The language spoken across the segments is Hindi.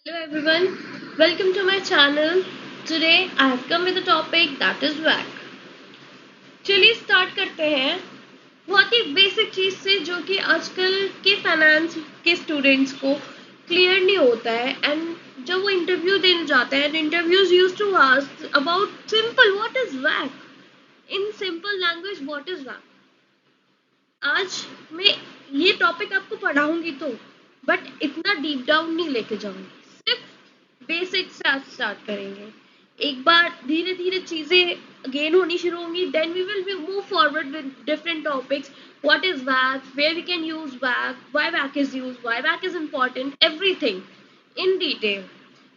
Hello everyone, welcome to my channel. Today I have come with a topic that is WAC. चलिए स्टार्ट करते हैं बहुत ही बेसिक चीज से जो कि आजकल के फाइनेंस के स्टूडेंट्स को क्लियर नहीं होता है एंड जब वो इंटरव्यू देने जाते हैं interviews use to ask about simple what is वैक in simple language what is वैक। आज मैं ये टॉपिक आपको पढ़ाऊंगी तो बट इतना डीप डाउन नहीं लेके जाऊंगी, सिर्फ बेसिक से आज स्टार्ट करेंगे। एक बार धीरे धीरे चीजें गेन होनी शुरू होंगी, then we will move forward with different topics. What is वैक, where we can use वैक, why वैक is use, why वैक is important, everything in detail.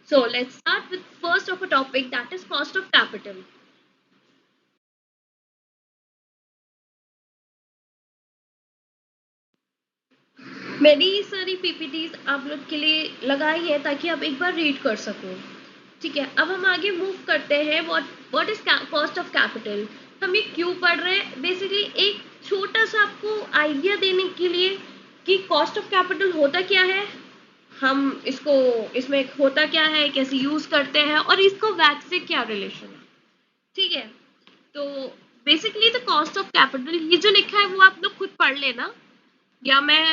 So let's start with first of a topic that is cost of capital. मैंने ये सारी पीपीटीज आप लोग के लिए लगाई है ताकि आप एक बार रीड कर सको। ठीक है, अब हम आगे मूव करते हैं। What is cost of capital, हम ये क्यों पढ़ रहे हैं। बेसिकली एक छोटा सा आपको आइडिया देने के लिए कि कॉस्ट ऑफ कैपिटल होता क्या है, हम इसको इसमें होता क्या है, कैसे यूज करते हैं और इसको वैट से क्या रिलेशन है। ठीक है, तो basically the cost of capital ये जो लिखा है वो आप लोग खुद पढ़ लेना, या मैं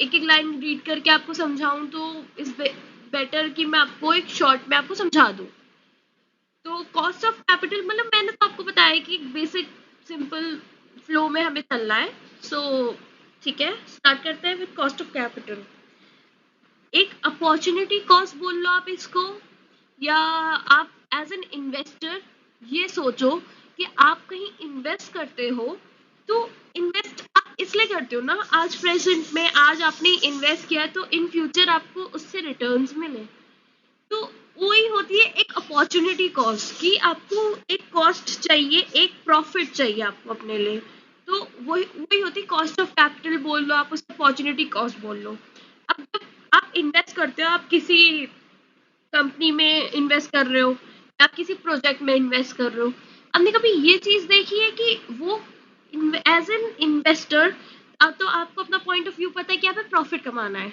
एक एक लाइन रीड करके आपको समझाऊं तो इस बेटर कि मैं आपको एक शॉर्ट में आपको समझा दूं। तो कॉस्ट ऑफ कैपिटल मतलब मैंने तो आपको बताया कि बेसिक सिंपल फ्लो में हमें चलना है। सो ठीक है, स्टार्ट करते हैं विद कॉस्ट ऑफ कैपिटल। एक अपॉर्चुनिटी कॉस्ट बोल लो आप इसको, या आप एज एन इन्वेस्टर ये सोचो कि आप कहीं इन्वेस्ट करते हो तो इन्वेस्ट आप इसलिए करते हो ना, आज प्रेजेंट में आज आपने इन्वेस्ट किया तो इन फ्यूचर आपको उससे रिटर्न्स मिले। तो वही होती है एक अपॉर्चुनिटी कॉस्ट कि आपको एक कॉस्ट चाहिए, एक प्रॉफिट चाहिए आपको अपने लिए। तो वही वही होती है कॉस्ट ऑफ कैपिटल बोल लो, आप उसे अपॉर्चुनिटी कॉस्ट बोल लो। अब जब आप इन्वेस्ट करते हो, आप किसी कंपनी में इन्वेस्ट कर रहे हो या किसी प्रोजेक्ट में इन्वेस्ट कर रहे हो, आपने कभी ये चीज देखी है कि वो एज एन इन्वेस्टर तो आपको अपना पॉइंट ऑफ व्यू पता है कि यहाँ पे प्रॉफिट कमाना है।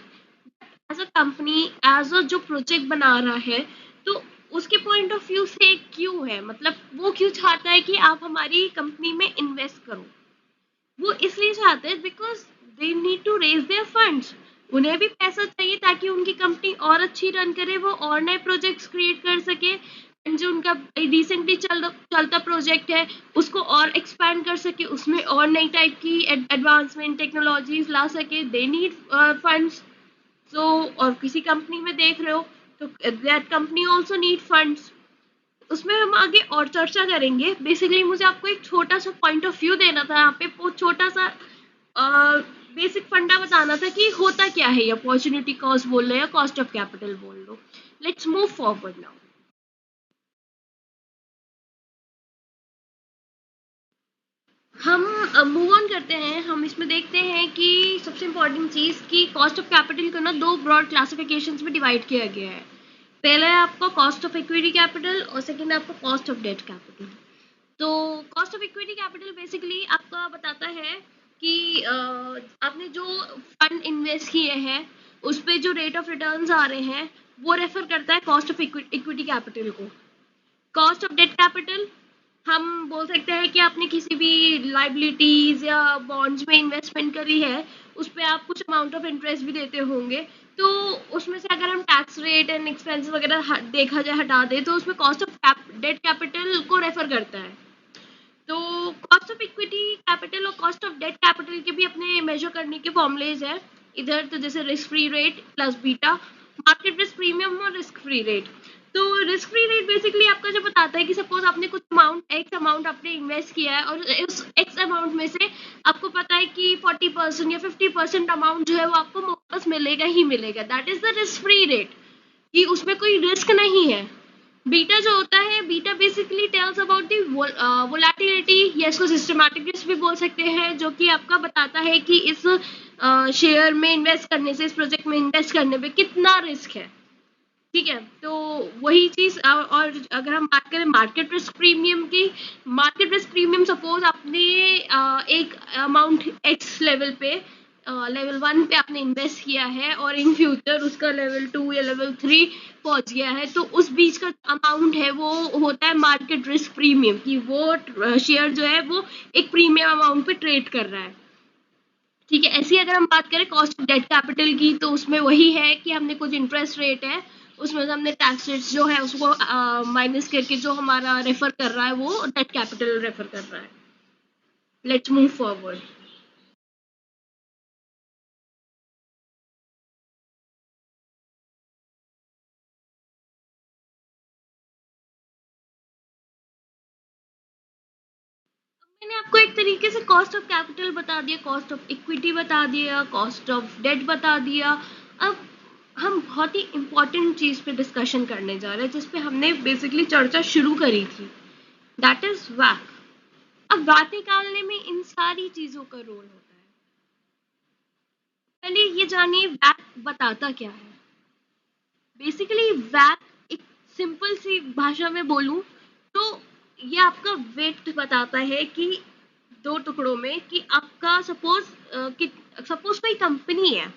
As a company, as a जो प्रोजेक्ट बना रहा है, तो उसके पॉइंट ऑफ व्यू से क्यों है, मतलब वो क्यों चाहता है कि आप हमारी कंपनी में इन्वेस्ट करो। वो इसलिए चाहते हैं because they need to raise their funds. उन्हें भी पैसा चाहिए ताकि उनकी कंपनी और अच्छी रन करे, वो और नए प्रोजेक्ट्स क्रिएट कर सके एंड जो उनका रिसेंटली चलता प्रोजेक्ट है उसको और एक्सपैंड कर सके, उसमें और नई टाइप की एडवांसमेंट टेक्नोलॉजीज ला सके। They need funds. सो और किसी कंपनी में देख रहे हो तो that company also need funds. उसमें हम आगे और चर्चा करेंगे। बेसिकली मुझे आपको एक छोटा सा पॉइंट ऑफ व्यू देना था यहाँ पे, वो छोटा सा बेसिक फंडा बताना था कि होता क्या है ये अपॉर्चुनिटी कॉस्ट बोल लो या कॉस्ट ऑफ कैपिटल बोल लो। Let's move forward now. हम मूव ऑन करते हैं। हम इसमें देखते हैं कि सबसे इम्पोर्टेंट चीज कि कॉस्ट ऑफ कैपिटल को ना दो ब्रॉड क्लासिफिकेशंस में डिवाइड किया गया है। पहला है आपका कॉस्ट ऑफ इक्विटी कैपिटल और सेकंड है आपका कॉस्ट ऑफ डेट कैपिटल। तो cost of equity capital basically आपका बताता है कि आपने जो फंड इन्वेस्ट किए हैं उस पे जो रेट ऑफ रिटर्न्स आ रहे हैं वो रेफर करता है कॉस्ट ऑफ इक्विटी कैपिटल को। कॉस्ट ऑफ डेट कैपिटल हम बोल सकते हैं कि आपने किसी भी लाइबिलिटीज या बॉन्ड्स में इन्वेस्टमेंट करी है, उस पे आप कुछ अमाउंट ऑफ इंटरेस्ट भी देते होंगे। तो उसमें से अगर हम टैक्स रेट एंड एक्सपेंस वगैरह देखा जाए हटा दे तो उसमें कॉस्ट ऑफ डेट कैपिटल को रेफर करता है। तो कॉस्ट ऑफ इक्विटी कैपिटल और कॉस्ट ऑफ डेट कैपिटल के भी अपने मेजर करने के फॉर्मूलेज है। इधर तो जैसे risk free rate plus beta, market risk premium और रिस्क फ्री रेट। तो रिस्क फ्री रेट बेसिकली आपका जो बताता है कि सपोज आपने कुछ अमाउंट एक्स अमाउंट आपने इन्वेस्ट किया है और उस एक्स अमाउंट में से आपको पता है कि 40% या 50% अमाउंट जो है वो आपको वापस मिलेगा ही मिलेगा, that is the risk free rate, कि उसमें कोई रिस्क नहीं है। बीटा जो होता है, beta basically tells about the volatility, या इसको सिस्टमैटिक रिस्क भी बोल सकते हैं, जो कि आपका बताता है कि इस शेयर में इन्वेस्ट करने से, इस प्रोजेक्ट में इन्वेस्ट करने पे कितना रिस्क है। ठीक है, तो वही चीज। और अगर हम बात करें मार्केट रिस्क प्रीमियम की, मार्केट रिस्क प्रीमियम सपोज आपने एक अमाउंट एक्स लेवल पे, लेवल 1 पे आपने इन्वेस्ट किया है और इन फ्यूचर उसका लेवल 2 या लेवल 3 पहुंच गया है, तो उस बीच का अमाउंट है वो होता है मार्केट रिस्क प्रीमियम, कि वो शेयर जो है वो एक प्रीमियम अमाउंट पे ट्रेड कर रहा है। ठीक है, ऐसी अगर हम बात करें कॉस्ट ऑफ डेट कैपिटल की, तो उसमें वही है कि हमने कुछ इंटरेस्ट रेट है, उसमें से हमने टैक्स रेट जो है उसको माइनस करके जो हमारा रेफर कर रहा है वो डेट कैपिटल रेफर कर रहा है। Let's move forward. मैंने आपको एक तरीके से कॉस्ट ऑफ कैपिटल बता दिया, कॉस्ट ऑफ इक्विटी बता दिया, कॉस्ट ऑफ डेट बता दिया। अब हम बहुत ही इंपॉर्टेंट चीज पे डिस्कशन करने जा रहे हैं, जिसपे हमने बेसिकली चर्चा शुरू करी थी, दैट इज वैक। अब वैक निकालने में इन सारी चीजों का रोल होता है। पहले ये जानिए वैक बताता क्या है। बेसिकली वैक एक सिंपल सी भाषा में बोलूं तो ये आपका वेट बताता है कि दो टुकड़ों में, कि आपका सपोज कोई कंपनी है,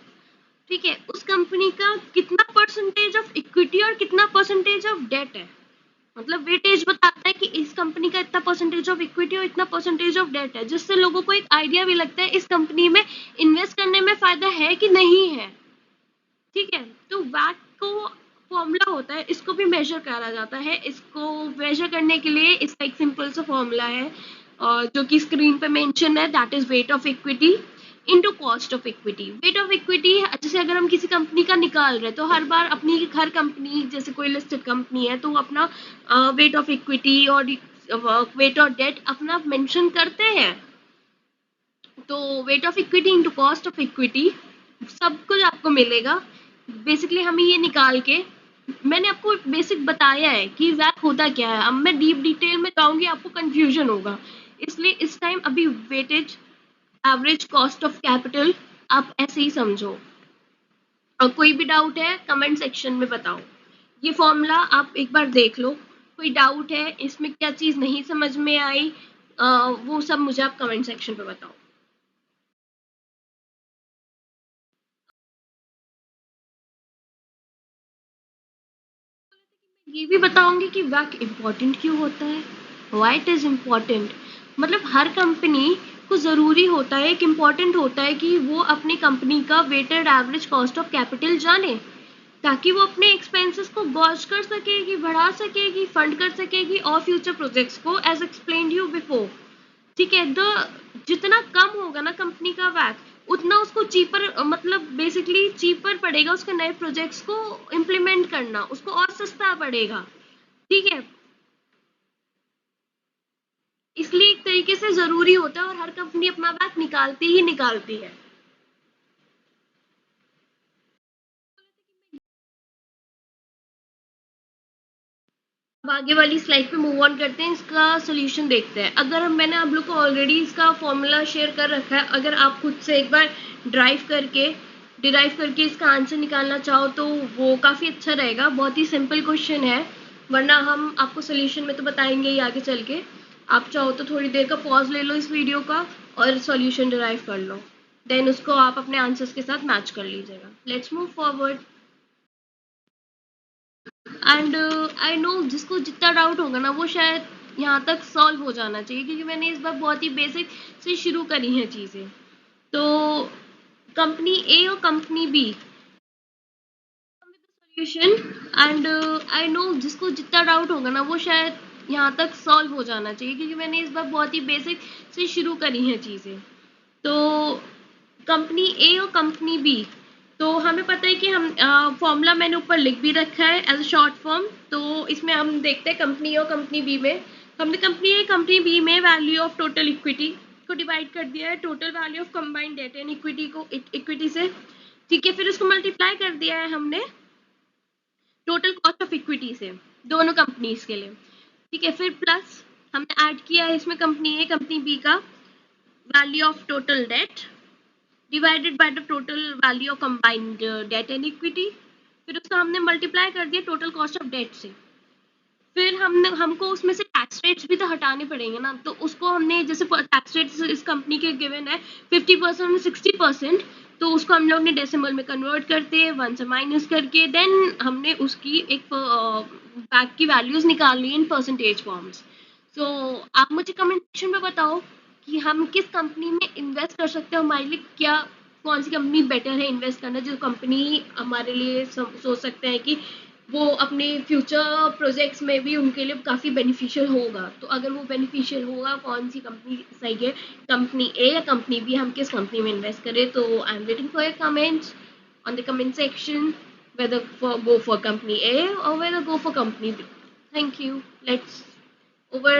ठीक है, उस कंपनी का कितना परसेंटेज ऑफ इक्विटी और कितना परसेंटेज ऑफ डेट है। मतलब वेटेज बताता है कि इस कंपनी का इतना परसेंटेज ऑफ इक्विटी और इतना परसेंटेज ऑफ डेट है, जिससे लोगों को एक आइडिया भी लगता है इस कंपनी में इन्वेस्ट करने में फायदा है कि नहीं है। ठीक है, तो वैट को फॉर्मूला होता है, इसको भी मेजर करा जाता है। इसको मेजर करने के लिए इसका एक सिंपल सा फॉर्मूला है, जो कि स्क्रीन पे मेंशन है, that is weight of equity into cost of equity. Weight of equity जैसे अगर हम किसी कंपनी का निकाल रहे हैं, तो हर बार अपनी हर कंपनी, जैसे कोई लिस्टेड कंपनी है, तो वो अपना वेट ऑफ इक्विटी और वेट ऑफ डेट अपना मेंशन करते हैं। तो weight of equity into cost of equity सब कुछ आपको मिलेगा। बेसिकली हमें ये निकाल के, मैंने आपको बेसिक बताया है कि वैक होता क्या है। अब मैं डीप डिटेल में जाऊंगी, आपको कंफ्यूजन होगा, इसलिए इस टाइम अभी weightage average cost of capital आप ऐसे ही समझो। और कोई भी डाउट है कमेंट सेक्शन में बताओ। ये फॉर्मूला आप एक बार देख लो, कोई डाउट है इसमें क्या चीज नहीं समझ में आई, वो सब मुझे आप कमेंट सेक्शन पे बताओ। ये भी बताऊंगी कि वैक इम्पोर्टेंट क्यों होता है, वाई इट इज इम्पोर्टेंट। मतलब हर कंपनी को ज़रूरी होता है, एक इम्पॉर्टेंट होता है कि वो अपनी कंपनी का weighted average cost of capital जाने, ताकि वो अपने एक्सपेंसेस को गॉज कर सकेगी, बढ़ा सकेगी, फंड कर सकेगी और फ्यूचर प्रोजेक्ट्स को, एज एक्सप्लेन्ड यू बिफोर। ठीक है, तो जितना कम होगा ना कंपनी का वैट, उतना उसको चीपर, मतलब बेसिकली चीपर पड़ेगा उसके नए प्रोजेक्ट्स को इम्प्लीमेंट करना, उसको और सस्ता पड़ेगा। ठीक है, इसलिए एक तरीके से जरूरी होता है और हर कंपनी अपना वैट निकालती ही निकालती है। अब आगे वाली स्लाइड पे मूव ऑन करते हैं, इसका सोल्यूशन देखते हैं। अगर मैंने आप लोग को ऑलरेडी इसका फॉर्मूला शेयर कर रखा है, अगर आप खुद से एक बार डिराइव करके इसका आंसर निकालना चाहो तो वो काफ़ी अच्छा रहेगा। बहुत ही सिंपल क्वेश्चन है, वरना हम आपको सोल्यूशन में तो बताएंगे ही आगे चल के। आप चाहो तो थोड़ी देर का पॉज ले लो इस वीडियो का और सॉल्यूशन डिराइव कर लो, देन उसको आप अपने आंसर्स के साथ मैच कर लीजिएगा। Let's move forward. And I know जिसको जितना डाउट होगा ना, वो शायद यहाँ तक सॉल्व हो जाना चाहिए, क्योंकि मैंने इस बार बहुत ही बेसिक से शुरू करी हैं चीज़ें। तो कंपनी ए और company B solution, and I know जिसको जितना डाउट होगा ना, वो शायद यहाँ तक सॉल्व हो जाना चाहिए, क्योंकि मैंने इस बार बहुत ही बेसिक से शुरू करी हैं चीज़ें। तो कंपनी ए और कंपनी बी, तो हमें पता है कि हम फॉर्मूला मैंने ऊपर लिख भी रखा है एज अ शॉर्ट फॉर्म। तो इसमें हम देखते हैं कंपनी ए और कंपनी बी में, हमने कंपनी ए कंपनी बी में वैल्यू ऑफ टोटल इक्विटी को डिवाइड कर दिया है total value of combined debt and equity को, इक्विटी से। ठीक है, फिर उसको मल्टीप्लाई कर दिया है हमने टोटल कॉस्ट ऑफ इक्विटी से, दोनों कंपनीज के लिए। ठीक है, फिर प्लस हमने ऐड किया है इसमें कंपनी ए कंपनी बी का value of total debt divided by the total value of combined debt and equity. फिर उसका हमने मल्टीप्लाई कर दिया टोटल कॉस्ट ऑफ डेट से। फिर हमको उसमें से टैक्स रेट्स भी तो हटाने पड़ेंगे ना, तो उसको हमने, जैसे टैक्स रेट्स इस कंपनी के गिवन है 50% और 60%, तो उसको हम लोग ने डेसिमल में कन्वर्ट करते, 1 से माइनस करके, देन हमने उसकी एक बैक की वैल्यूज निकाल ली इन परसेंटेज फॉर्म्स। सो आप मुझे कमेंट सेक्शन में बताओ कि हम किस कंपनी में इन्वेस्ट कर सकते हैं, हमारे लिए क्या, कौन सी कंपनी बेटर है इन्वेस्ट करना, जो कंपनी हमारे लिए सोच सकते हैं कि वो अपने फ्यूचर प्रोजेक्ट्स में भी उनके लिए काफ़ी बेनिफिशियल होगा। तो अगर वो बेनिफिशियल होगा, कौन सी कंपनी सही है, कंपनी ए या कंपनी बी, हम किस कंपनी में इन्वेस्ट करें। तो I am waiting for your comments on the comment section, whether go for company A or whether go for company B. Thank you. Let's over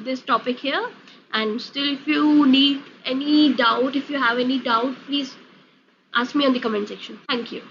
this topic here. And still, if you need any doubt, if you have any doubt, please ask me on the comment section. Thank you.